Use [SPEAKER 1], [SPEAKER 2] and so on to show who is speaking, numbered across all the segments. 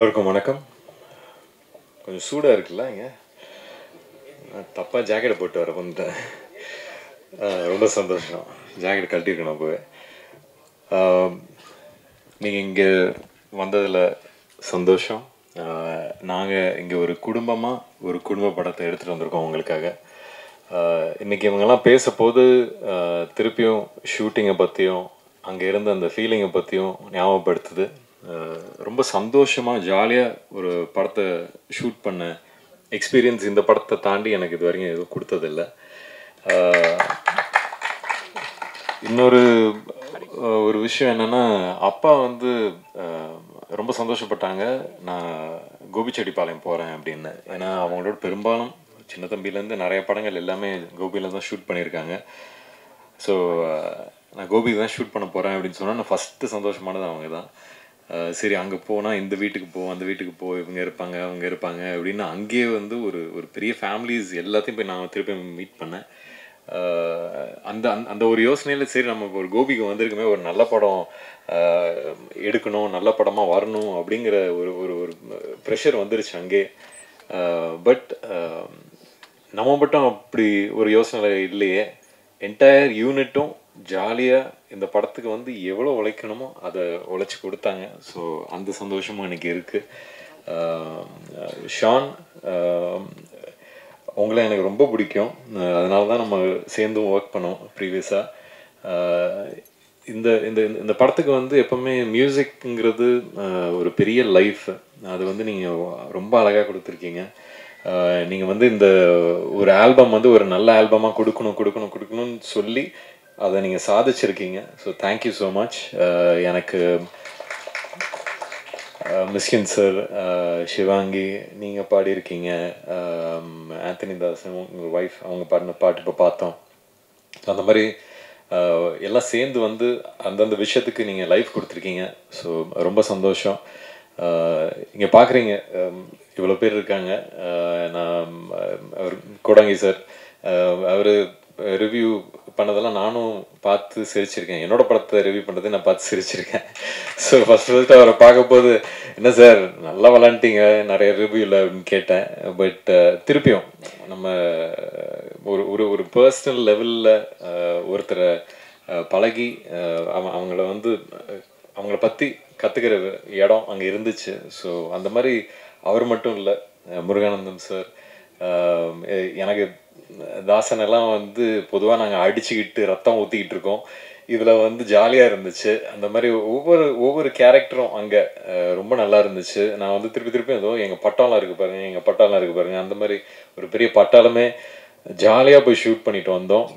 [SPEAKER 1] எல்லாருக்கும் வணக்கம். கொஞ்சம் சூடாக இருக்குல்ல இங்கே. நான் தப்பாக ஜாக்கெட்டை போட்டு வர வந்துட்டேன். ரொம்ப சந்தோஷம். ஜாக்கெட் கழட்டியிருக்கணும் அப்போவே. நீங்கள் இங்கே வந்ததில் சந்தோஷம். நாங்கள் இங்கே ஒரு குடும்பமாக ஒரு குடும்ப படத்தை எடுத்துகிட்டு வந்திருக்கோம் உங்களுக்காக. இன்றைக்கி இவங்கெல்லாம் பேசப்போது திருப்பியும் ஷூட்டிங்கை பற்றியும் அங்கே இருந்த அந்த ஃபீலிங்கை பற்றியும் ஞாபகப்படுத்துது. ரொம்ப சந்தோஷமாக ஜாலியாக ஒரு படத்தை ஷூட் பண்ண எக்ஸ்பீரியன்ஸ் இந்த படத்தை தாண்டி எனக்கு இது வரைக்கும் எதுவும் கொடுத்ததில்ல. இன்னொரு ஒரு விஷயம் என்னென்னா, அப்பா வந்து ரொம்ப சந்தோஷப்பட்டாங்க நான் கோபிச்செட்டிப்பாளையம் போகிறேன் அப்படின்னு. ஏன்னா அவங்களோட பெரும்பாலும் சின்ன தம்பிலேருந்து நிறைய படங்கள் எல்லாமே கோபியில் தான் ஷூட் பண்ணியிருக்காங்க. ஸோ நான் கோபிக்கு தான் ஷூட் பண்ண போகிறேன் அப்படின்னு சொன்னால் நான் ஃபஸ்ட்டு சந்தோஷமானது அவங்க தான். சரி அங்கே போனால் இந்த வீட்டுக்கு போ, அந்த வீட்டுக்கு போ, இவங்க இருப்பாங்க அவங்க இருப்பாங்க அப்படின்னு அங்கேயே வந்து ஒரு ஒரு பெரிய ஃபேமிலிஸ் எல்லாத்தையும் போய் நான் திருப்பி மீட் பண்ணேன். அந்த அந்த ஒரு யோசனையில் சரி நம்ம ஒரு கோபிக்கு வந்திருக்குமே, ஒரு நல்ல படம் எடுக்கணும், நல்ல படமாக வரணும் அப்படிங்கிற ஒரு ஒரு ஒரு ப்ரெஷர் வந்துருச்சு அங்கே. பட் நம்ம மட்டும் அப்படி ஒரு யோசனை இல்லையே. என்டையர் யூனிட்டும் ஜாலியாக இந்த படத்துக்கு வந்து எவ்வளோ உழைக்கணுமோ அதை உழைச்சி கொடுத்தாங்க. ஸோ அந்த சந்தோஷமும் எனக்கு இருக்குது. ஷான், உங்களை எனக்கு ரொம்ப பிடிக்கும். அதனால தான் நம்ம சேர்ந்தும் ஒர்க் பண்ணோம் ப்ரீவியஸாக. இந்த இந்த இந்த படத்துக்கு வந்து எப்போவுமே மியூசிக்ங்கிறது ஒரு பெரிய லைஃப். அது வந்து நீங்கள் ரொம்ப அழகாக கொடுத்துருக்கீங்க. நீங்கள் வந்து இந்த ஒரு ஆல்பம் வந்து ஒரு நல்ல ஆல்பமாக கொடுக்கணும்னு சொல்லி அதை நீங்கள் சாதிச்சிருக்கீங்க. So thank you so much. எனக்கு மிஸ்கின் சார், சிவாங்கி நீங்கள் பாடியிருக்கீங்க, ஆந்தனி தாசன் உங்கள் ஒய்ஃப் அவங்க பாடின பாட்டு இப்போ பார்த்தோம். அந்த மாதிரி எல்லாம் சேர்ந்து வந்து அந்தந்த விஷயத்துக்கு நீங்கள் லைஃப் கொடுத்துருக்கீங்க. ஸோ ரொம்ப சந்தோஷம். இங்கே பார்க்குறீங்க இவ்வளோ பேர் இருக்காங்க. நான் அவர் கோடங்கி சார் அவர் ரிவ்யூ பண்ணதெல்லாம் நானும் பார்த்து சிரிச்சிருக்கேன். என்னோடய படத்தை ரிவ்யூ பண்ணுறதை நான் பார்த்து சிரிச்சிருக்கேன். ஸோ ஃபஸ்ட்டு அவரை பார்க்கும்போது என்ன சார் நல்லா விளாண்டிங்க நிறைய ரிவ்யூவில் அப்படின்னு கேட்டேன். பட் திருப்பியும் நம்ம ஒரு ஒரு ஒரு பர்சனல் லெவலில் ஒருத்தரை பழகி அவங்கள வந்து அவங்கள பற்றி கற்றுக்கிற இடம் அங்கே இருந்துச்சு. ஸோ அந்த மாதிரி அவர் மட்டும் இல்லை, முருகானந்தம் சார், எனக்கு தாசன் எல்லாம் வந்து பொதுவாக நாங்கள் அடிச்சுக்கிட்டு ரத்தம் ஊற்றிக்கிட்டு இருக்கோம். இதில் வந்து ஜாலியாக இருந்துச்சு. அந்த மாதிரி ஒவ்வொரு கேரக்டரும் அங்கே ரொம்ப நல்லா இருந்துச்சு. நான் வந்து திருப்பி ஏதோ எங்கள் பட்டாளம் இருக்குது பாருங்கள், அந்த மாதிரி ஒரு பெரிய பட்டாளமே ஜாலியாக போய் ஷூட் பண்ணிட்டு வந்தோம்.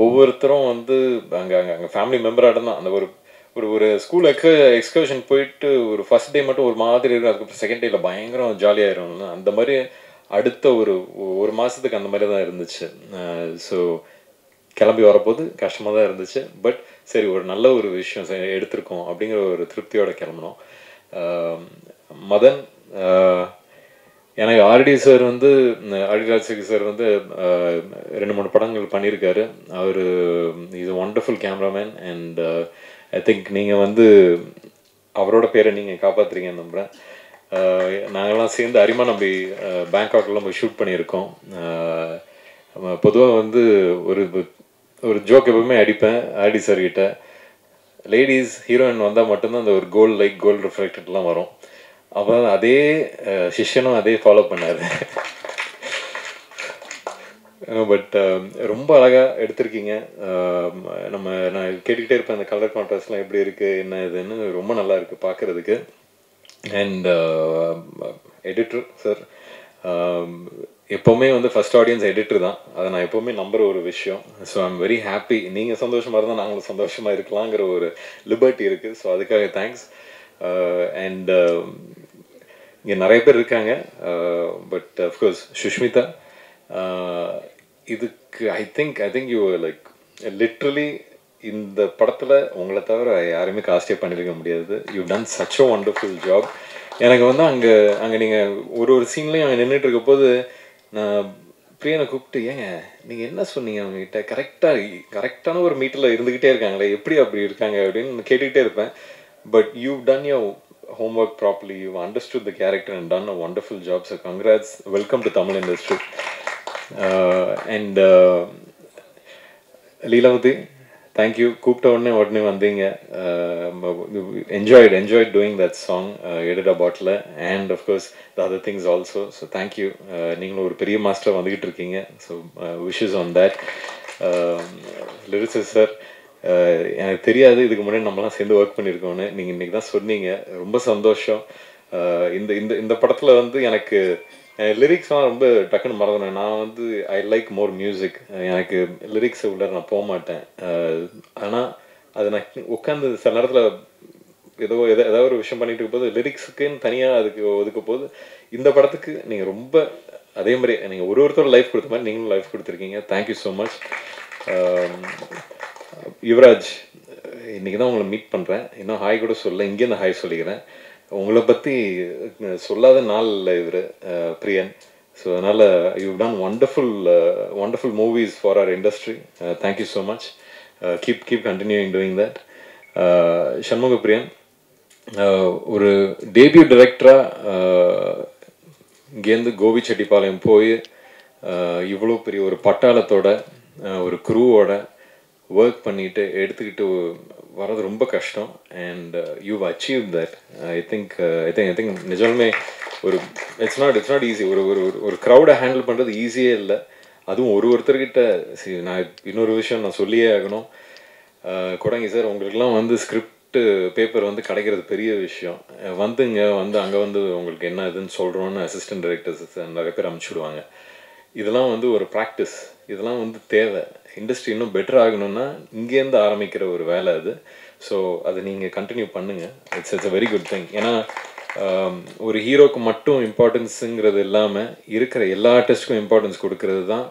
[SPEAKER 1] ஒவ்வொருத்தரும் வந்து அங்கே ஃபேமிலி மெம்பராக தான். அந்த ஒரு ஒரு ஸ்கூல் எக்ஸ்கர்ஷன் போயிட்டு ஒரு ஃபஸ்ட் டே மட்டும் ஒரு மாதிரி இருக்கும், அதுக்கப்புறம் செகண்ட் டேயில் பயங்கரம் ஜாலியாகிடும். அந்த மாதிரி அடுத்த ஒரு மாதத்துக்கு அந்த மாதிரி தான் இருந்துச்சு. ஸோ கிளம்பி வரப்போது கஷ்டமாக தான் இருந்துச்சு. பட் சரி ஒரு நல்ல ஒரு விஷயம் எடுத்திருக்கோம் அப்படிங்கிற ஒரு திருப்தியோடு கிளம்பணும். மதன், எனக்கு ஆர்டி சார் வந்து ஆர்டி சார் வந்து 2-3 படங்கள் பண்ணியிருக்காரு. அவர் is a wonderful cameraman. And I think நீங்கள் வந்து அவரோட பேரை நீங்கள் காப்பாற்றுறீங்கன்னு நம்புகிறேன். நாங்கள்லாம் சேர்ந்து அரிமா நம்பி பேங்காக்லாம் போய் ஷூட் பண்ணியிருக்கோம். பொதுவாக வந்து ஒரு ஜோக் எப்பவுமே அடிப்பேன் ஆர்டி சார்கிட்ட, லேடிஸ் ஹீரோயின் வந்தால் மட்டும்தான் அந்த ஒரு கோல்டு ரிஃப்ளெக்டட்லாம் வரும். அப்போ அதே சிஷ்யனும் அதே ஃபாலோ பண்ணார். பட் ரொம்ப அழகாக எடுத்திருக்கீங்க. நான் கேட்டுக்கிட்டே இருப்பேன் அந்த கலர் கான்ட்ராஸ்ட்லாம் எப்படி இருக்குது என்ன இதுன்னு. ரொம்ப நல்லா இருக்குது பார்க்குறதுக்கு. அண்ட் எடிட்டர் சார், எப்போவுமே வந்து ஃபஸ்ட் ஆடியன்ஸ் எடிட்டர் தான். அதை நான் எப்போவுமே நம்புகிற ஒரு விஷயம். So I'm very happy. நீங்கள் சந்தோஷமாக இருந்தால் நாங்களும் சந்தோஷமாக இருக்கலாங்கிற ஒரு லிபர்ட்டி இருக்குது. ஸோ அதுக்காக தேங்க்ஸ். அண்ட் இங்கே நிறைய பேர் இருக்காங்க. பட் அஃப்கோர்ஸ் சுஷ்மிதா, இதுக்கு I think you like literally இந்த படத்தில் உங்களை தவிர யாருமே காஸ்டே பண்ணியிருக்க முடியாது. You done such a wonderful job. எனக்கு வந்து அங்கே நீங்கள் ஒரு சீன்லேயும் அங்கே நின்றுட்டு இருக்க போது நான் பிரியனை கூப்பிட்டு, ஏங்க நீங்கள் என்ன சொன்னீங்க அவங்ககிட்ட, கரெக்டான ஒரு மீட்டரில் இருந்துக்கிட்டே இருக்காங்களே, எப்படி அப்படி இருக்காங்க அப்படின்னு கேட்டுக்கிட்டே இருப்பேன். But you done your homework properly. You've understood the character and done a wonderful job. So congrats. Welcome to Tamil industry. And Leelavati, thank you. கூப்பிட்ட உடனே வந்தீங்க. Enjoyed doing that song, Edita Bottle, and of course the other things also. So thank you. நீங்களும் ஒரு பெரிய master வந்துகிட்டு இருக்கீங்க. So wishes on that. Lyricist sir, எனக்கு தெரியாது இதுக்கு முன்னாடி நம்மலாம் சேர்ந்து ஒர்க் பண்ணியிருக்கோன்னு. நீங்கள் இன்றைக்கி தான் சொன்னீங்க. ரொம்ப சந்தோஷம். இந்த இந்த இந்த படத்தில் வந்து எனக்கு லிரிக்ஸ்லாம் ரொம்ப டக்குன்னு மறந்துனேன். நான் வந்து ஐ லைக் மோர் மியூசிக். எனக்கு லிரிக்ஸை உள்ள நான் போக மாட்டேன். ஆனால் அது நான் உட்காந்து சில நேரத்தில் ஏதாவது ஒரு விஷயம் பண்ணிட்டு இருக்கும் போது லிரிக்ஸுக்குன்னு தனியாக அதுக்கு ஒதுக்க போது இந்த படத்துக்கு நீங்கள் ரொம்ப அதே மாதிரி நீங்கள் ஒருத்தர் லைஃப் கொடுத்த மாதிரி நீங்களும் லைஃப் கொடுத்துருக்கீங்க. Thank you so much. யுவராஜ், இன்றைக்கி தான் உங்களை மீட் பண்ணுறேன். இன்னும் ஹாய் கூட சொல்ல, இங்கேருந்து ஹாய் சொல்லிக்கிறேன். உங்களை பற்றி சொல்லாத நாள் இல்லை இவர் பிரியன். ஸோ அதனால் you done wonderful movies for our industry. Thank you so much. Keep continuing doing that. Shanmuga Priyan, ஒரு டேபியூ டைரக்டராக இங்கேருந்து கோபிச்செட்டிப்பாளையம் போய் இவ்வளோ பெரிய ஒரு பட்டாளத்தோட ஒரு குரூவோட ஒர்க் பண்ணிட்டு எடுத்துக்கிட்டு வர்றது ரொம்ப கஷ்டம். And you've achieve that. I think நிஜமே ஒரு இட்ஸ் நாட் ஈஸி. ஒரு க்ரௌடை ஹேண்டில் பண்ணுறது ஈஸியே இல்லை. அதுவும் ஒருத்தர்கிட்ட நான் இன்னொரு விஷயம் நான் சொல்லியே ஆகணும். கொடங்கி சார், உங்களுக்கெல்லாம் வந்து ஸ்கிரிப்ட் பேப்பர் வந்து கிடைக்கிறது பெரிய விஷயம். அங்கே வந்து உங்களுக்கு என்ன இதுன்னு சொல்கிறோன்னு அசிஸ்டன்ட் டைரக்டர்ஸ் நிறைய பேர் அனுப்பிச்சுடுவாங்க. இதெல்லாம் வந்து ஒரு ப்ராக்டிஸ். இதெல்லாம் வந்து தேவை. இண்டஸ்ட்ரி இன்னும் பெட்டர் ஆகணும்னா இங்கேருந்து ஆரம்பிக்கிற ஒரு வேலை அது. ஸோ அதை நீங்கள் கண்டினியூ பண்ணுங்கள். It's a very good thing. ஏன்னா ஒரு ஹீரோக்கு மட்டும் இம்பார்ட்டன்ஸுங்கிறது இல்லாமல் இருக்கிற எல்லா ஆர்டிஸ்ட்டுக்கும் இம்பார்ட்டன்ஸ் கொடுக்கறது தான்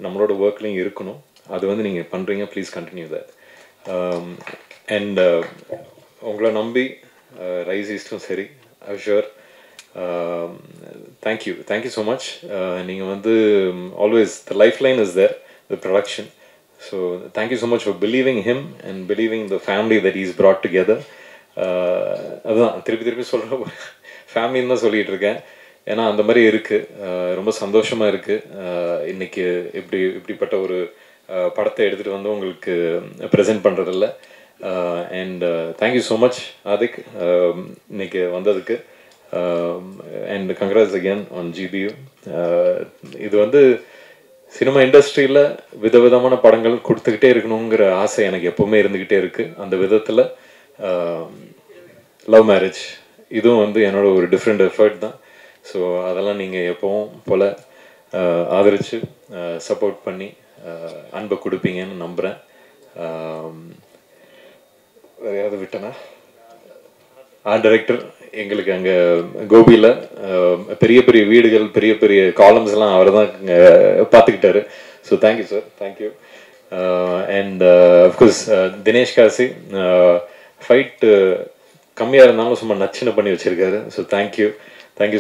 [SPEAKER 1] நம்மளோட ஒர்க்லையும் இருக்கணும். அது வந்து நீங்கள் பண்ணுறீங்க. Please continue that. அண்ட் உங்களை நம்பி ரைஸ் ஈஸ்டும் சரி, ஷுர். Thank you so much. நீங்கள் வந்து always the life line is there, the production. So thank you so much for believing him and believing the family that he's brought together. அதான் திருப்பி சொல்கிற ஃபேமிலின்னு தான் சொல்லிகிட்டு இருக்கேன். ஏன்னா அந்த மாதிரி இருக்குது. ரொம்ப சந்தோஷமாக இருக்குது. இன்றைக்கி இப்படிப்பட்ட ஒரு படத்தை எடுத்துகிட்டு வந்து உங்களுக்கு ப்ரெசென்ட் பண்ணுறதில்ல. And thank you so much Adhik இன்னைக்கு வந்ததுக்கு. And congrats again on GBU. இது வந்து சினிமா இண்டஸ்ட்ரியில் விதவிதமான படங்கள் கொடுத்துக்கிட்டே இருக்கணுங்கிற ஆசை எனக்கு எப்போவுமே இருந்துக்கிட்டே இருக்குது. அந்த விதத்தில் லவ் மேரேஜ் இதுவும் வந்து என்னோட ஒரு டிஃப்ரெண்ட் எஃபர்ட் தான். ஸோ அதெல்லாம் நீங்கள் எப்போவும் போல் ஆதரித்து சப்போர்ட் பண்ணி அன்பை கொடுப்பீங்கன்னு நம்புகிறேன். வேறு யாராவது விட்டனா? டைரக்டர் எங்களுக்கு அங்கே கோபியில் பெரிய பெரிய வீடுகள், பெரிய பெரிய காலம்ஸ் எல்லாம் அவர் தான் பார்த்துக்கிட்டாரு. So thank you sir, thank you. And of course Dinesh Kasi, fight கம்மியாக இருந்தாலும் சும்மா நச்சுன்னு பண்ணி வச்சுருக்காரு. So thank you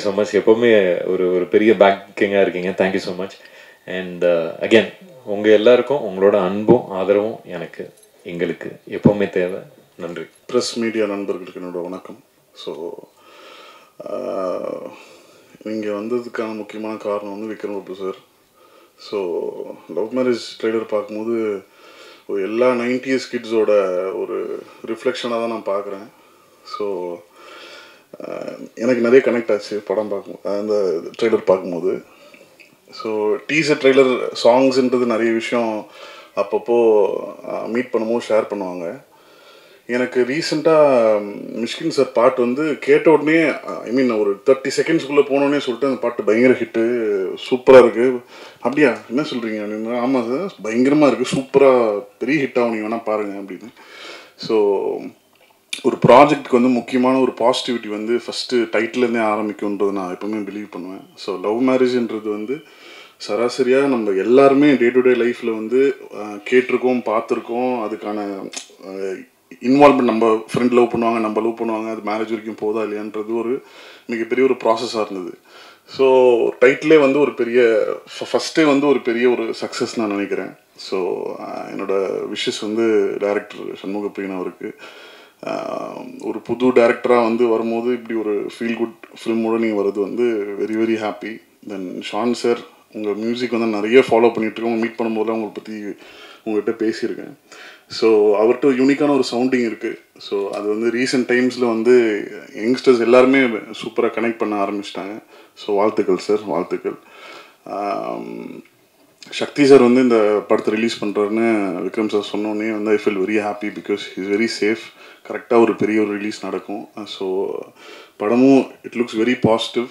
[SPEAKER 1] so much. எப்போவுமே ஒரு பெரிய பேக்கிங்காக இருக்கீங்க. Thank you so much. And again உங்கள் எல்லாருக்கும் உங்களோட அன்பும் ஆதரவும் எங்களுக்கு எப்போவுமே தேவை. நன்றி.
[SPEAKER 2] ப்ரெஸ் மீடியா நண்பர்களுக்கு என்னோட வணக்கம். ஸோ இங்கே வந்ததுக்கான முக்கியமான காரணம் வந்து Vikram Prabhu sir. So love marriage trailer பார்க்கும்போது எல்லா 90s கிட்ஸோட ஒரு ரிஃப்ளெக்ஷனாக தான் நான் பார்க்குறேன். ஸோ எனக்கு நிறைய கனெக்ட் ஆச்சு படம் அந்த ட்ரெய்லர் பார்க்கும்போது. ஸோ டீசர் ட்ரெய்லர் சாங்ஸ்ன்றது நிறைய விஷயம் அப்பப்போ மீட் பண்ணும்போது ஷேர் பண்ணுவாங்க. எனக்கு ரீசெண்டாக மிஷ்கின் சார் பாட்டு வந்து கேட்ட உடனே ஒரு 30 செகண்ட்ஸ்குள்ளே போனோடனே சொல்லிட்டு அந்த பாட்டு பயங்கர ஹிட்டு, சூப்பராக இருக்குது. அப்படியா, என்ன சொல்கிறீங்க அப்படின்னு. ஆமாம் சார், பயங்கரமாக இருக்குது, சூப்பராக பெரிய ஹிட் ஆகும், நீங்கள் வேணால் பாருங்கள் அப்படின்னு. ஸோ ஒரு ப்ராஜெக்ட்டுக்கு வந்து முக்கியமான ஒரு பாசிட்டிவிட்டி வந்து ஃபஸ்ட்டு டைட்டிலேருந்தே ஆரம்பிக்கும்ன்றது நான் எப்போவுமே பிலீவ் பண்ணுவேன். ஸோ லவ் மேரேஜ்ன்றது வந்து சராசரியாக நம்ம எல்லாருமே டே டு டே லைஃப்பில் வந்து கேட்டிருக்கோம், பார்த்துருக்கோம். அதுக்கான இன்வால்வ்மெண்ட், நம்ம ஃப்ரெண்ட் லவ் பண்ணுவாங்க, அது மேரேஜ் வரைக்கும் போதா இல்லையான்றது ஒரு மிகப்பெரிய ஒரு ப்ராசஸாக இருந்தது. ஸோ டைட்டிலே வந்து ஒரு பெரிய ஃபஸ்ட்டே வந்து ஒரு பெரிய ஒரு சக்ஸஸ் நான் நினைக்கிறேன். ஸோ என்னோடய விஷஸ் வந்து டைரக்டர் சண்முக பிரியன் அவருக்கு, ஒரு புது டேரக்டராக வந்து வரும்போது இப்படி ஒரு ஃபீல் குட் ஃபில்மோடு நீங்கள் வர்றது வந்து வெரி வெரி ஹாப்பி. தென் ஷான் சார், உங்கள் மியூசிக் வந்து நிறைய ஃபாலோ பண்ணிகிட்ருக்கோம். மீட் பண்ணும்போது உங்களை பற்றி உங்கள்கிட்ட பேசியிருக்கேன். ஸோ அவர்கிட்ட யூனிக்கான ஒரு சவுண்டிங் இருக்குது. ஸோ அது வந்து ரீசெண்ட் டைம்ஸில் வந்து யங்ஸ்டர்ஸ் எல்லாருமே சூப்பராக கனெக்ட் பண்ண ஆரம்பிச்சிட்டாங்க. ஸோ வாழ்த்துக்கள் சார், வாழ்த்துக்கள். சக்தி சார் வந்து இந்த படத்தை ரிலீஸ் பண்ணுறாருன்னு விக்ரம் சார் சொன்னோன்னே வந்து I feel very happy because is very safe. கரெக்டாக ஒரு பெரிய ஒரு ரிலீஸ் நடக்கும். ஸோ படமும் it looks very positive.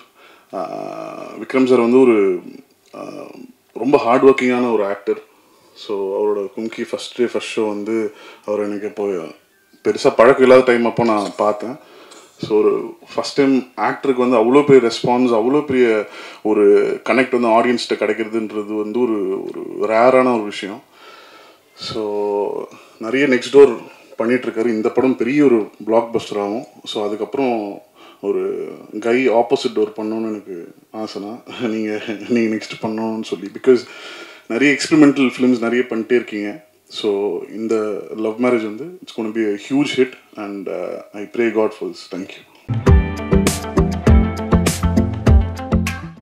[SPEAKER 2] Vikram sir வந்து ஒரு ரொம்ப ஹார்ட் ஒர்க்கிங்கான ஒரு ஆக்டர். ஸோ அவரோட கும்கி ஃபஸ்ட் ஷோ வந்து அவர் எனக்கு இப்போ பெருசாக பழக்கம் இல்லாத டைம் அப்போ நான் பார்த்தேன். ஸோ ஒரு ஃபஸ்ட் டைம் ஆக்டருக்கு வந்து அவ்வளோ பெரிய ரெஸ்பான்ஸ், அவ்வளோ பெரிய ஒரு கனெக்ட் வந்து ஆடியன்ஸ்கிட்ட கிடைக்கிறதுன்றது வந்து ஒரு ஒரு ரேரான ஒரு விஷயம். ஸோ நிறைய நெக்ஸ்ட் டோர் பண்ணிகிட்ருக்காரு. இந்த படம் பெரிய ஒரு பிளாக் பஸ்டர் ஆகும். ஸோ அதுக்கப்புறம் ஒரு கை ஆப்போசிட் டோர் பண்ணணுன்னு எனக்கு ஆசைனா நீங்கள் நெக்ஸ்ட் பண்ணணும்னு சொல்லி, பிகாஸ் நிறைய எக்ஸ்பெரிமெண்டல் ஃபிலிம்ஸ் நிறைய பண்ணிட்டே இருக்கீங்க. ஸோ இந்த லவ் மேரேஜ் வந்து it's gonna be a huge hit and I pray God for this. Thank you.